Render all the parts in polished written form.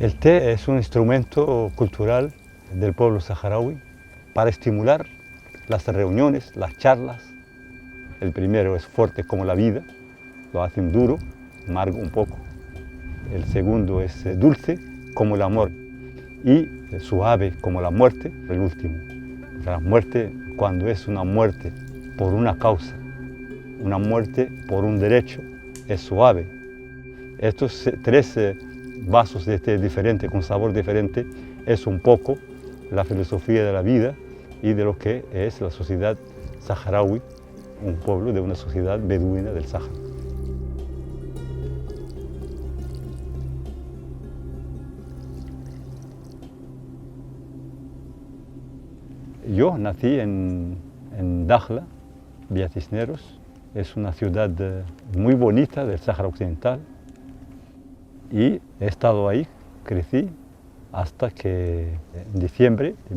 El té es un instrumento cultural del pueblo saharaui para estimular las reuniones, las charlas. El primero es fuerte como la vida, lo hacen duro, amargo un poco. El segundo es dulce como el amor y suave como la muerte, el último. La muerte, cuando es una muerte por una causa, una muerte por un derecho, es suave. Estos tres vasos de té diferentes, con sabor diferente, es un poco la filosofía de la vida y de lo que es la sociedad saharaui, un pueblo de una sociedad beduina del Sáhara. Yo nací en Dakhla, Villa Cisneros. Es una ciudad muy bonita del Sáhara Occidental y he estado ahí, crecí, hasta que en diciembre de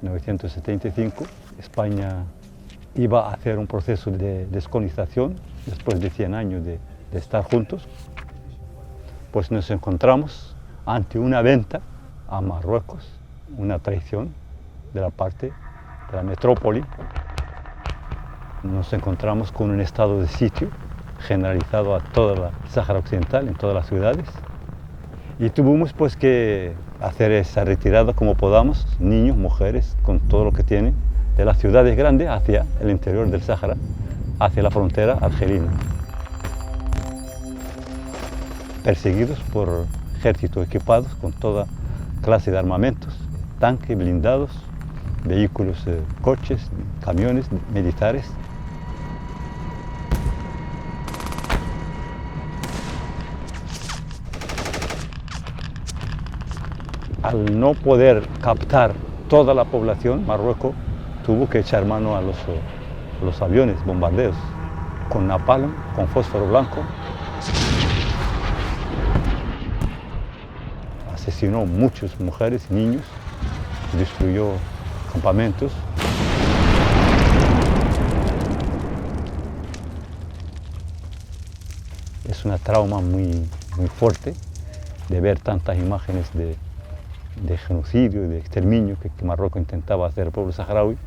1975 España iba a hacer un proceso de descolonización después de 100 años de estar juntos. Pues nos encontramos ante una venta a Marruecos, una traición de la parte de la metrópoli. Nos encontramos con un estado de sitio generalizado a toda la Sáhara Occidental, en todas las ciudades. Y tuvimos pues que hacer esa retirada como podamos, niños, mujeres, con todo lo que tienen, de las ciudades grandes hacia el interior del Sáhara, hacia la frontera argelina. Perseguidos por ejércitos equipados con toda clase de armamentos, tanques, blindados, vehículos, coches, camiones militares. Al no poder captar toda la población, Marruecos tuvo que echar mano a los aviones, bombardeos, con napalm, con fósforo blanco. Asesinó muchas mujeres y niños, destruyó campamentos. Es una trauma muy fuerte de ver tantas imágenes de genocidio y de exterminio que Marruecos intentaba hacer al pueblo saharaui.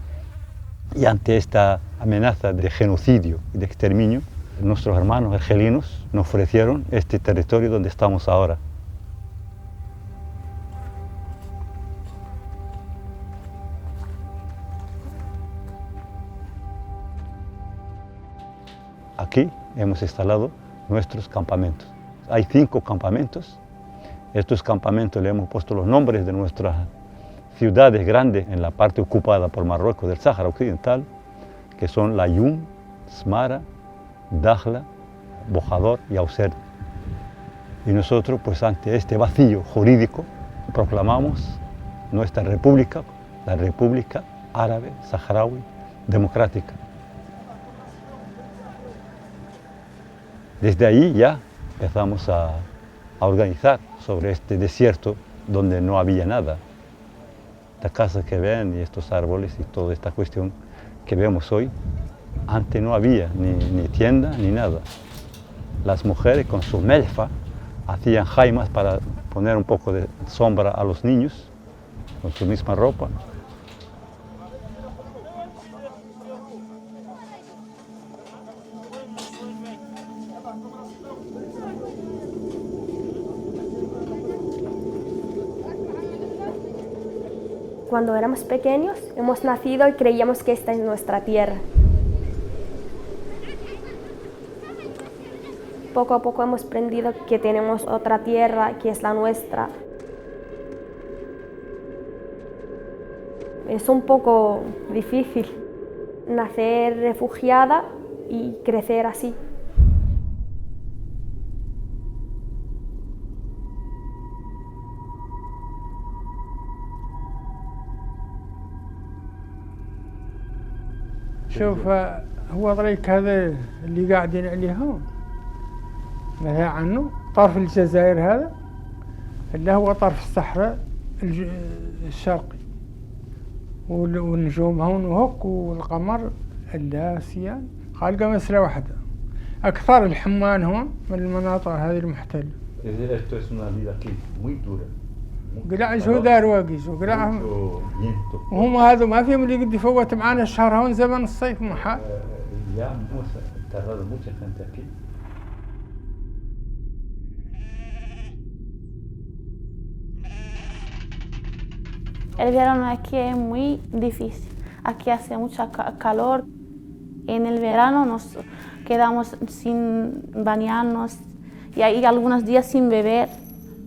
Y ante esta amenaza de genocidio y de exterminio, nuestros hermanos argelinos nos ofrecieron este territorio donde estamos ahora. Aquí hemos instalado nuestros campamentos. Hay 5 campamentos. Estos campamentos le hemos puesto los nombres de nuestras ciudades grandes en la parte ocupada por Marruecos del Sáhara Occidental, que son Layún, Smara, Dakhla, Bojador y Auxerre. Y nosotros, pues ante este vacío jurídico, proclamamos nuestra república, la República Árabe Saharaui Democrática. Desde ahí ya empezamos a organizar sobre este desierto donde no había nada. Las casas que ven y estos árboles y toda esta cuestión que vemos hoy, antes no había ni tienda ni nada. Las mujeres con su melfa hacían jaimas para poner un poco de sombra a los niños con su misma ropa. Cuando éramos pequeños, hemos nacido y creíamos que esta es nuestra tierra. Poco a poco hemos aprendido que tenemos otra tierra, que es la nuestra. Es un poco difícil nacer refugiada y crecer así. شوف هو طريق هذا اللي قاعدين عليه هون مثلا عنه طرف الجزائر هذا اللي هو طرف الصحراء الشرقي والنجوم هون وهوك والقمر اللاسيان خالقة مسألة واحدة. أكثر الحمان هون من المناطق هذه المحتلة Esto es una vida aquí muy dura. قلع شو دار واقيس وقلعهم Mucho viento. وهم هذا ما فيهم اللي قد يفوت معانا الشهر هون زمن الصيف محال. Ya hemos enterrado mucha gente aquí. El verano aquí es muy difícil. Aquí hace mucha calor. En el verano nos quedamos sin bañarnos y hay algunos días sin beber.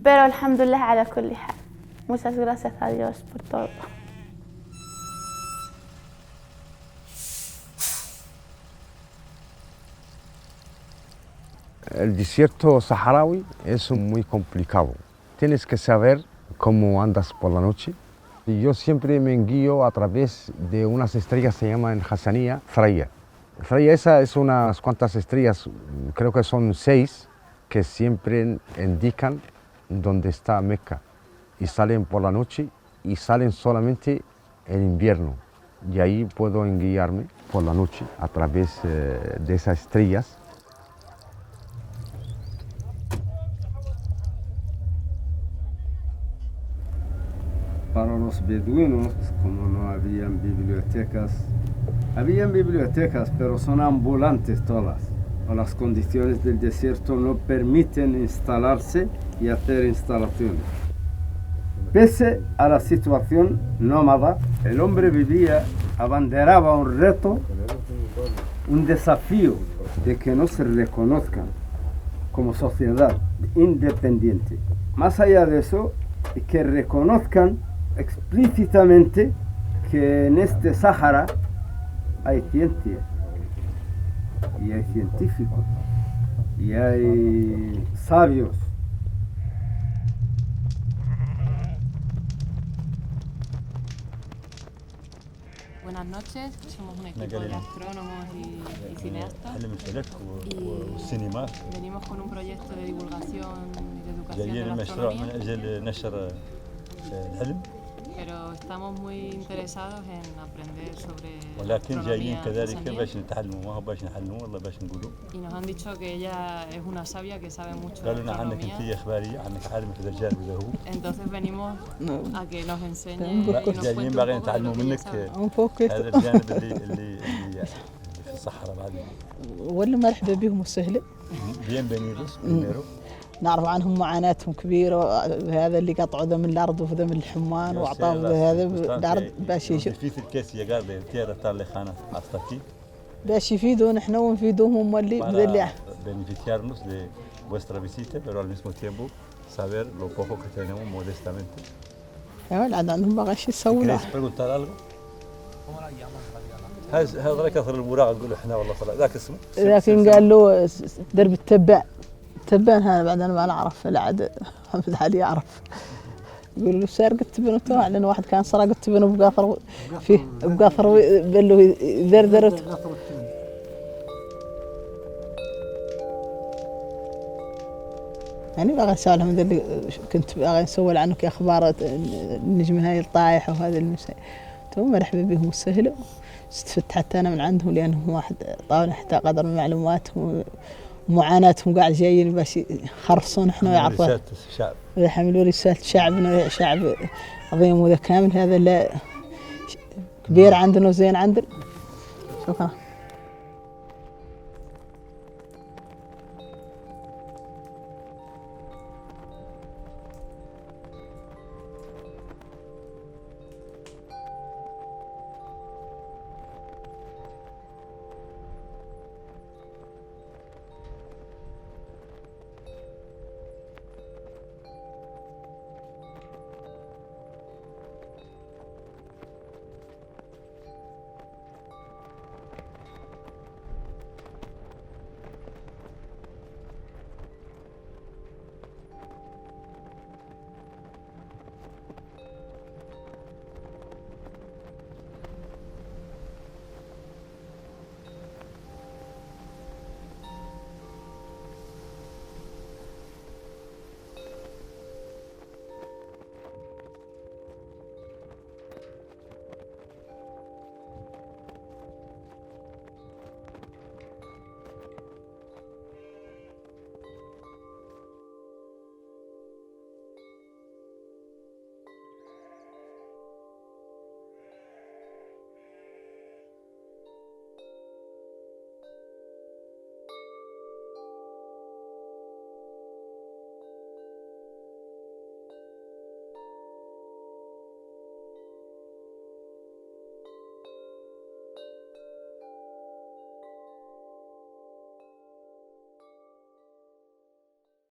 Pero alhamdulillah ala kulli hal. Muchas gracias a Dios por todo. El desierto saharaui es muy complicado. Tienes que saber cómo andas por la noche. Y yo siempre me guío a través de unas estrellas que se llaman en Hassaniyya Thariya. Thariya esa es unas cuantas estrellas, creo que son 6, que siempre indican dónde está Meca. Y salen por la noche y salen solamente en invierno. Y ahí puedo guiarme por la noche a través de esas estrellas. Para los beduinos, como no habían bibliotecas, pero son ambulantes todas. O las condiciones del desierto no permiten instalarse y hacer instalaciones. Pese a la situación nómada, el hombre abanderaba un reto, un desafío de que no se reconozcan como sociedad independiente. Más allá de eso, que reconozcan explícitamente que en este Sáhara hay ciencia y hay científicos y hay sabios. Buenas noches, somos un equipo de astrónomos y cineastas y venimos con un proyecto de divulgación y de educación de la astronomía. Pero estamos muy interesados en aprender sobre astronomía y nos han dicho que ella es una sabia que sabe mucho de astronomía. Entonces venimos a que nos enseñe y nos cuente un poco de lo que ella sabe. ولا مرحبا بهم وسهلا. Bienvenidos primero. نعرف عنهم معاناتهم كبيرة، هذا اللي قطعوا ذم الأرض وذم الحمان وأعطاهم هذا الأرض باش باش يفيدون احنا ونفيدوهم اللي بدلع. Beneficiarnos de vuestra visita, pero al mismo tiempo saber lo poco que tenemos modestamente. أيوة عندهم باغي شي يسووا. ¿Queréis preguntar algo? هذا كثر المراغ نقول احنا والله صلاة ذاك اسمه. لكن قال له درب التبع. تبان هذا بعد انا ما نعرف العاد محمد علي يعرف. يقول له سارق التبن وتوه لان واحد كان سرق التبن وبقاثر فيه بقاثر بله ذرذرت. يعني باغي نسولف من اللي كنت باغي نسول عنه كاخبار النجم هاي الطايح وهذا المسائل. تو مرحبا بهم وسهلا. استفدت حتى انا من عندهم لانهم واحد طاوله حتى قدر من معلوماتهم ومعاناتهم قاعد جايين باش يخرصون احنا ويعرفون رسالة الشعب يحملوا رسالة شعبنا شعب عظيم ومتكامل هذا لا كبير عندنا وزين عندنا. شكرا.